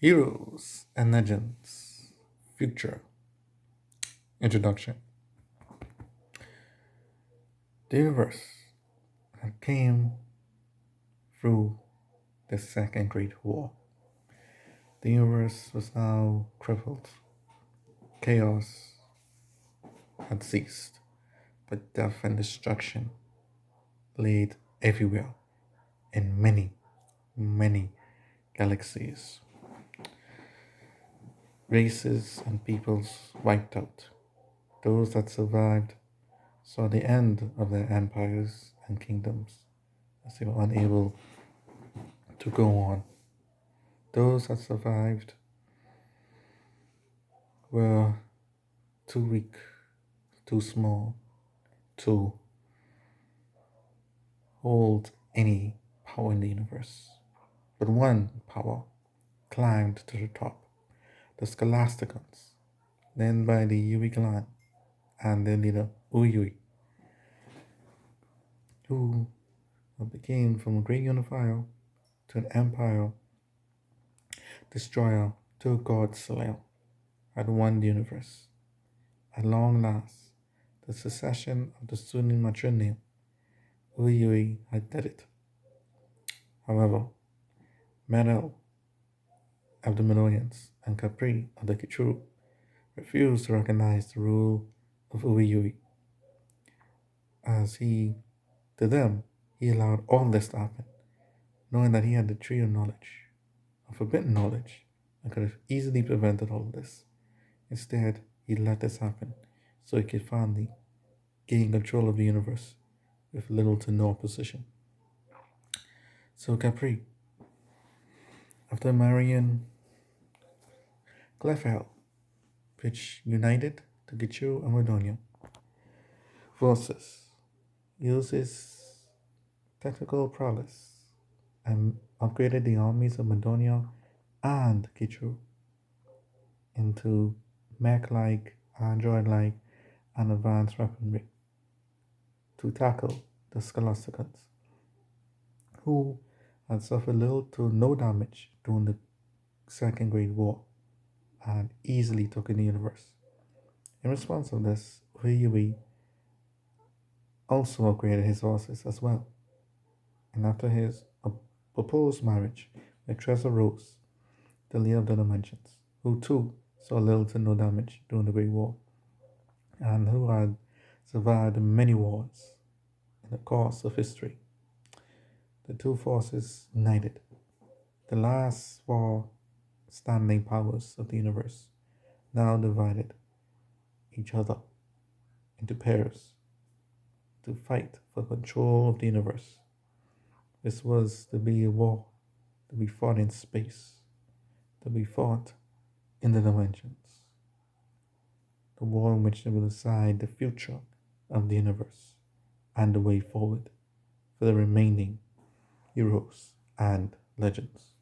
Heroes and Legends Future Introduction. The universe came through the Second Great War. The universe was now crippled. Chaos had ceased, but death and destruction laid everywhere in many, many galaxies. Races and peoples wiped out. Those that survived saw the end of their empires and kingdoms as they were unable to go on. Those that survived were too weak, too small to hold any power in the universe. But one power climbed to the top, the Scholasticons, led by the Yui clan and their leader Uyui, who became from a great unifier to an empire destroyer to a god slayer, had won the universe. At long last, the secession of the Sunni matrilineal Uyui had did it. However, Metal of the Minoans and Capri of the Kichuru refused to recognize the rule of Uyui. As to them, he allowed all this to happen, knowing that he had the tree of knowledge, of forbidden knowledge, and could have easily prevented all this. Instead, he let this happen so he could finally gain control of the universe with little to no opposition. So Capri, after marrying Clefel, which united the Gichu and Madonia forces, uses technical prowess and upgraded the armies of Madonia and Gichu into mech-like, android-like, and advanced weaponry to tackle the Scholasticans, who had suffered little to no damage during the Second Great War and easily took in the universe. In response to this, Ryui also upgraded his horses as well, and after his proposed marriage with Tressa Rose, the leader of the Dimensions, who too saw little to no damage during the Great War, and who had survived many wars in the course of history. The two forces united. The last four standing powers of the universe now divided each other into pairs to fight for control of the universe. This was to be a war to be fought in space, to be fought in the dimensions. The war in which they will decide the future of the universe and the way forward for the remaining heroes and legends.